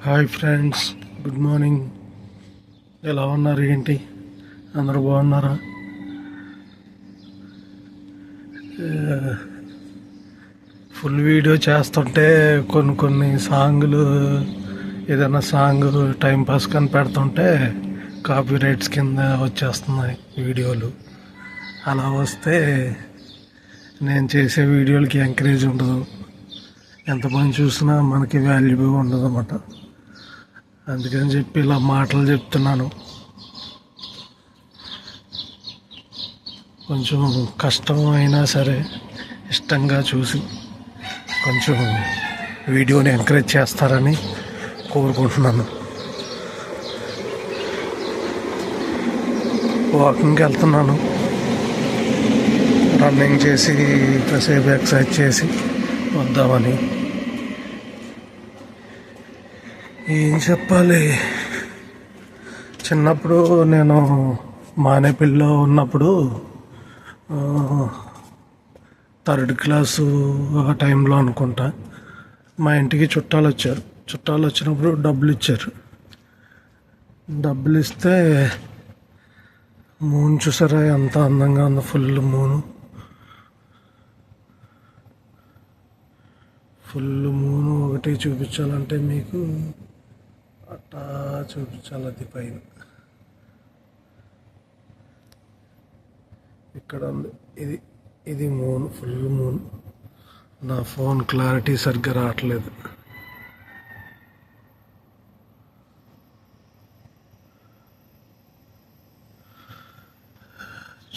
Hi friends, good morning. ఎలా ఉన్నారు? ఏంటి అందరూ బాగున్నారా? ఫుల్ వీడియో చేస్తుంటే కొన్ని సాంగులు, ఏదైనా సాంగ్ టైంపాస్ కానీ పెడుతుంటే కాపీ రైట్స్ కింద వచ్చేస్తున్నాయి వీడియోలు. అలా వస్తే నేను చేసే వీడియోలకి ఎంకరేజ్ ఉండదు, ఎంతమంది చూసినా మనకి వాల్యూ ఉండదు అన్నమాట. అందుకని చెప్పి ఇలా మాటలు చెప్తున్నాను. కొంచెం కష్టం అయినా సరే ఇష్టంగా చూసి కొంచెం వీడియోని ఎంకరేజ్ చేస్తారని కోరుకుంటున్నాను. వాకింగ్కి వెళ్తున్నాను, రన్నింగ్ చేసి కాసేపు ఎక్సర్సైజ్ చేసి వద్దామని. ఏం చెప్పాలి, చిన్నప్పుడు నేను మానేపల్లిలో ఉన్నప్పుడు 3rd క్లాసు ఆ టైంలో అనుకుంటా, మా ఇంటికి చుట్టాలు వచ్చారు. చుట్టాలు వచ్చినప్పుడు డబ్బులు ఇచ్చారు. డబ్బులు ఇస్తే మూన్ చూసారా ఎంత అందంగా ఉందో, ఫుల్ మూను ఒకటి చూపించాలంటే మీకు అట్టా చూపించాలి. అది పైన ఇక్కడ ఉంది. ఇది మూన్, ఫుల్ మూన్. నా ఫోన్ క్లారిటీ సరిగ్గా రావట్లేదు.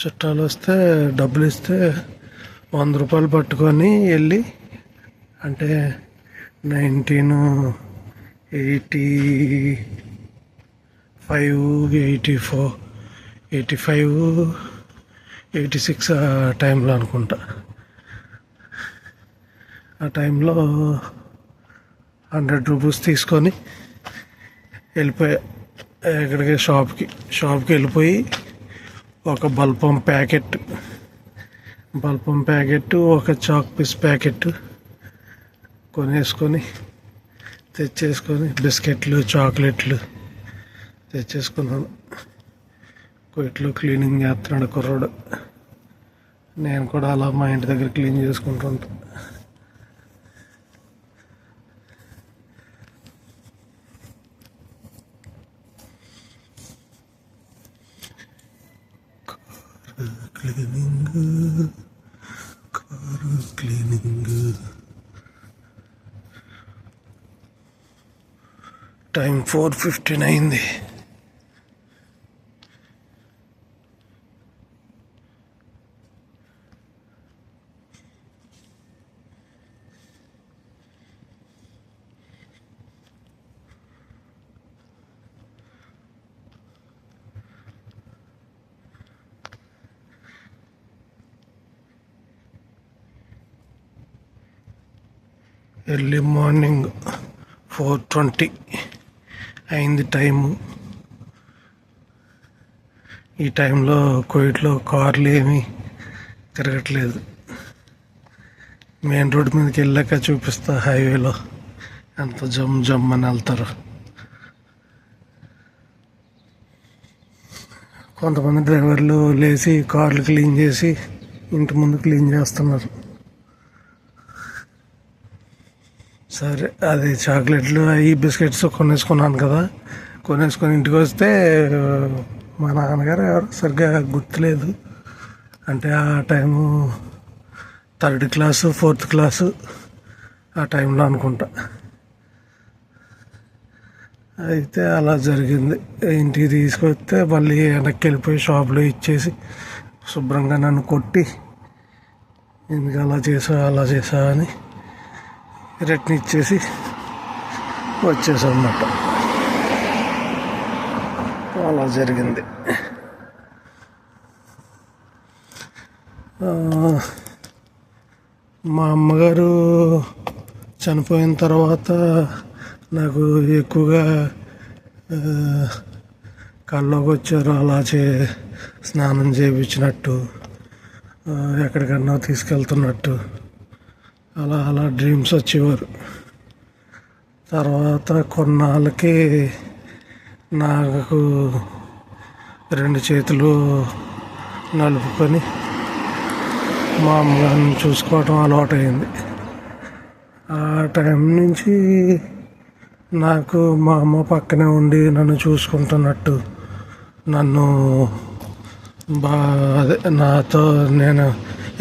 చుట్టాలు వస్తే డబ్బులు ఇస్తే 100 రూపాయలు పట్టుకొని వెళ్ళి, అంటే 1985, 84, 85, 86 ఆ టైంలో అనుకుంటా. ఆ టైంలో 100 రూపీస్ తీసుకొని వెళ్ళిపోయా ఎక్కడికి, షాప్కి వెళ్ళిపోయి ఒక బల్పం ప్యాకెట్, ఒక చాక్ పీస్ ప్యాకెట్ తెచ్చేసుకొని బిస్కెట్లు, చాక్లెట్లు తెచ్చేసుకున్నాను. కొట్లో క్లీనింగ్ చేస్తున్నాడు కుర్రాడు. నేను కూడా అలా మా ఇంటి దగ్గర క్లీన్ చేసుకుంటూ ఉంటాను. Car cleaning. టైం 4:15 అయింది. ఎర్లీ మార్నింగ్ 4:20 అయింది టైము. ఈ టైంలో కోయిట్లో కార్లు ఏమీ తిరగట్లేదు. మెయిన్ రోడ్ మీదకి వెళ్ళాక చూపిస్తా, హైవేలో ఎంత జమ్ అని వెళ్తారు. కొంతమంది డ్రైవర్లు లేచి కార్లు క్లీన్ చేసి ఇంటి ముందు క్లీన్ చేస్తున్నారు. సరే, అది చాక్లెట్లు అవి బిస్కెట్స్ కొనేసుకున్నాను కదా. కొనేసుకొని ఇంటికి వస్తే మా నాన్నగారు ఎవరు సరిగ్గా గుర్తులేదు. అంటే ఆ time 3rd class 4th class ఆ టైంలో అనుకుంటా. అయితే అలా జరిగింది. ఇంటికి తీసుకొస్తే మళ్ళీ వెనక్కి వెళ్ళిపోయి షాప్లో ఇచ్చేసి శుభ్రంగా నన్ను కొట్టి, ఎందుకు అలా చేసా అని రిటర్న్ ఇచ్చేసి వచ్చేసాం అన్నమాట. అలా జరిగింది. మా అమ్మగారు చనిపోయిన తర్వాత నాకు ఎక్కువగా కల్లోకి వచ్చారు. అలా స్నానం చేయించినట్టు, ఎక్కడికన్నా తీసుకెళ్తున్నట్టు అలా డ్రీమ్స్ వచ్చేవారు. తర్వాత కొన్నాళ్ళకి నాకు రెండు చేతులు నలుపుకొని మా అమ్మగారిని చూసుకోవటం అలవాటైంది. ఆ టైం నుంచి నాకు మా అమ్మ పక్కనే ఉండి నన్ను చూసుకుంటున్నట్టు, నన్ను అదే నాతో నేను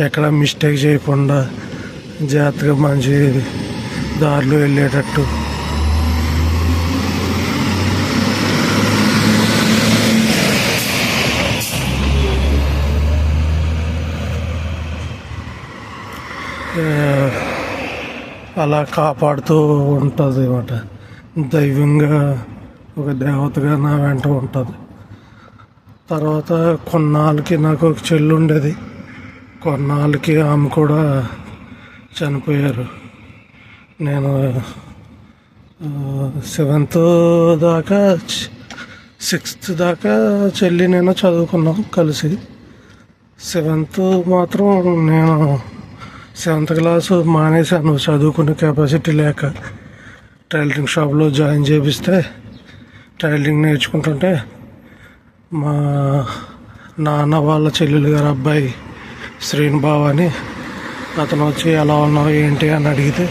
ఎక్కడ మిస్టేక్ చేయకుండా జాగ్రత్తగా మంచి దారిలో వెళ్ళేటట్టు అలా కాపాడుతూ ఉంటుంది అన్నమాట. దైవంగా ఒక దేవతగా నా వెంట ఉంటుంది. తర్వాత కొన్నాళ్ళకి నాకు ఒక చెల్లి ఉండేది. కొన్నాళ్ళకి ఆమె కూడా చనిపోయారు. నేను 7th దాకా 6th దాకా చెల్లి నేను చదువుకున్నాం కలిసి. 7th మాత్రం నేను 7th క్లాసు మానేశాను చదువుకునే కెపాసిటీ లేక. టైలరింగ్ షాప్లో జాయిన్ చేపిస్తే టైలరింగ్ నేర్చుకుంటుంటే మా నాన్న వాళ్ళ చెల్లెలు గారు అబ్బాయి శ్రీను బావ అని అతను వచ్చి ఎలా ఉన్నావు ఏంటి అని అడిగితే,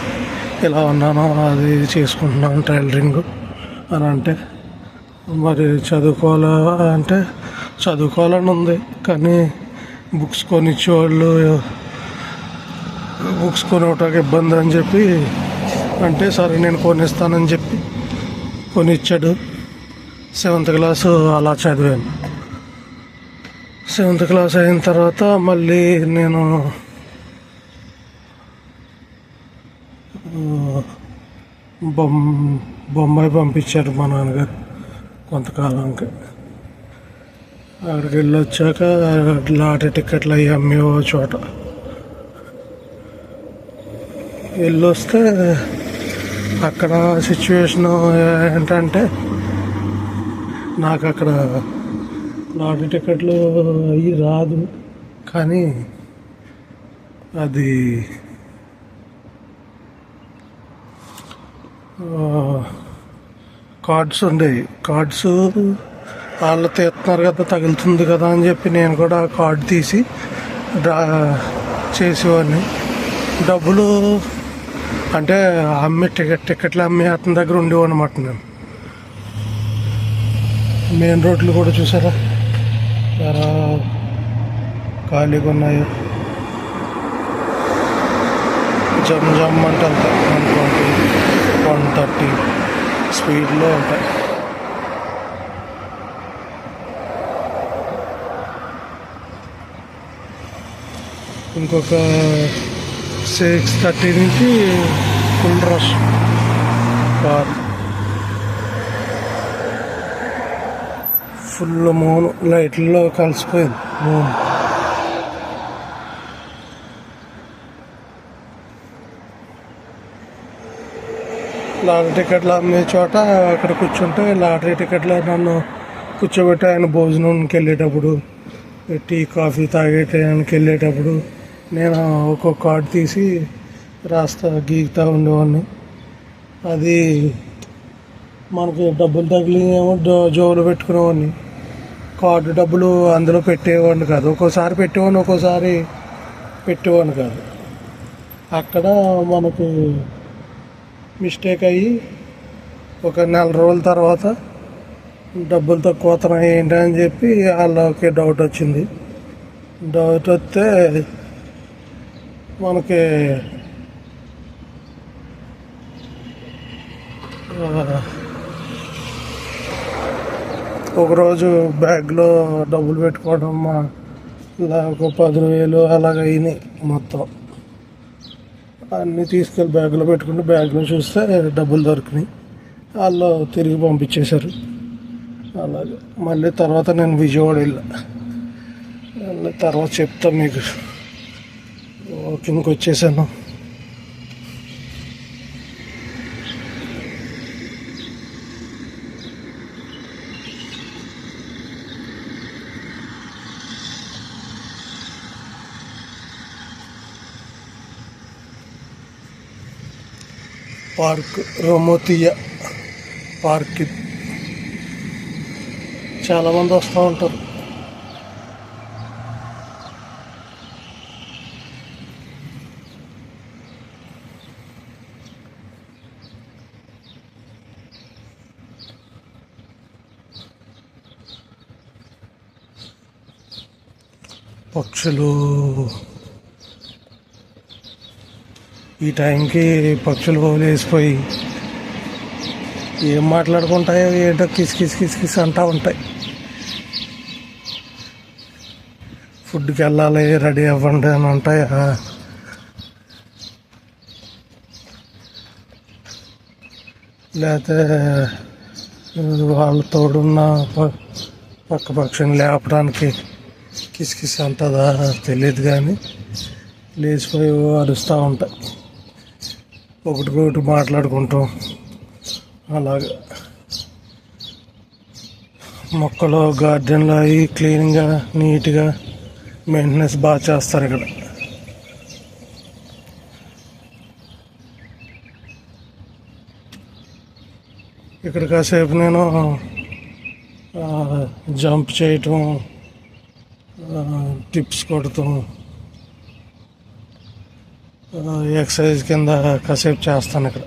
ఎలా ఉన్నానో అది చేసుకుంటున్నాను టైలరింగ్ అని అంటే, మరి చదువుకోవాలా అంటే చదువుకోవాలని ఉంది, కానీ బుక్స్ కొనిచ్చేవాళ్ళు బుక్స్ కొనివ్వటానికి ఇబ్బంది అని చెప్పి అంటే, సరే నేను కొనిస్తానని చెప్పి కొనిచ్చాడు. 7th క్లాసు అలా చదివాను. 7th క్లాస్ అయిన తర్వాత మళ్ళీ నేను బొంబాయి పంపించారు మా నాన్నగారు కొంతకాలానికి. అక్కడికి వెళ్ళి వచ్చాక లాటరీ టికెట్లు అవి అమ్మేవో చోట వెళ్ళొస్తే అక్కడ సిచ్యువేషన్ ఏంటంటే, నాకు అక్కడ లాటరీ టికెట్లు అవి రాదు, కానీ అది కార్డ్స్ ఉండేవి. కార్డ్స్ వాళ్ళు తీస్తున్నారు కదా, తగులుతుంది కదా అని చెప్పి నేను కూడా కార్డు తీసి డ్రా చేసేవాడిని. డబ్బులు అంటే అమ్మే టికెట్లు అమ్మే అతని దగ్గర ఉండేవాడినమాట. నేను మెయిన్ రోడ్లు కూడా చూసారా ఎలా ఖాళీగా ఉన్నాయో. జమ్ జమ్ అంటే వెళ్తాయి 120, 130 స్పీడ్లో ఉంటాయి. ఇంకొక 6:30 నుంచి full rush car. Full moon లైట్లలో కలిసిపోయింది మూన్. లాటరీ టికెట్లు అమ్మే చోట అక్కడ కూర్చుంటే లాటరీ టికెట్లో నన్ను కూర్చోబెట్టి ఆయన భోజనంకి వెళ్ళేటప్పుడు, టీ కాఫీ తాగేటానికి వెళ్ళేటప్పుడు నేను ఒక్కొక్క కార్డు తీసి గీకుతూ ఉండేవాడిని. అది మనకి డబ్బులు తగిలినేమో జోబులు పెట్టుకునేవాడిని. కార్డు డబ్బులు అందులో పెట్టేవాడిని కాదు. ఒక్కోసారి పెట్టేవాడిని, ఒక్కోసారి పెట్టేవాడిని కాదు. అక్కడ మనకు మిస్టేక్ అయ్యి ఒక 4 రోజుల తర్వాత డబ్బులు తక్కువ అవుతున్నాయి ఏంటి అని చెప్పి వాళ్ళకి డౌట్ వచ్చింది. డౌట్ వస్తే మనకి ఒకరోజు బ్యాగ్లో డబ్బులు పెట్టుకోవడం ఒక 10,000 అలాగ అయినాయి మొత్తం. అన్నీ తీసుకెళ్ళి బ్యాగ్లో పెట్టుకుంటే బ్యాగ్లో చూస్తే డబ్బులు దొరికినాయి. వాళ్ళు తిరిగి పంపించేశారు. అలాగే మళ్ళీ తర్వాత నేను విజయవాడ వెళ్ళా. తర్వాత చెప్తాను మీకు. వాకింగ్కి వచ్చేసాను. పార్క్ రొమోతియా పార్క్ చాలామంది వస్తూ ఉంటారు. పక్షులు ఈ టైంకి పక్షులు వేసిపోయి ఏం మాట్లాడుకుంటాయో ఏంటో కిస్ అంటూ ఉంటాయి. ఫుడ్కి వెళ్ళాలి రెడీ అవ్వండి అని ఉంటాయి. లేకపోతే వాళ్ళ తోడున్న పక్క పక్షిని లేపడానికి కిస్ అంటుందా తెలియదు, కానీ లేచిపోయి అరుస్తూ ఉంటాయి. ఒకటికొకటి మాట్లాడుకుంటాం. అలాగే మొక్కలు గార్డెన్లో అవి క్లీన్గా నీట్గా మెయింటెనెన్స్ బాగా చేస్తారు ఇక్కడ. ఇక్కడ కాసేపు నేను జంప్ చేయటం, టిప్స్ కొడతాం, ఎక్సర్సైజ్ కింద కాసేపు చేస్తాను ఇక్కడ.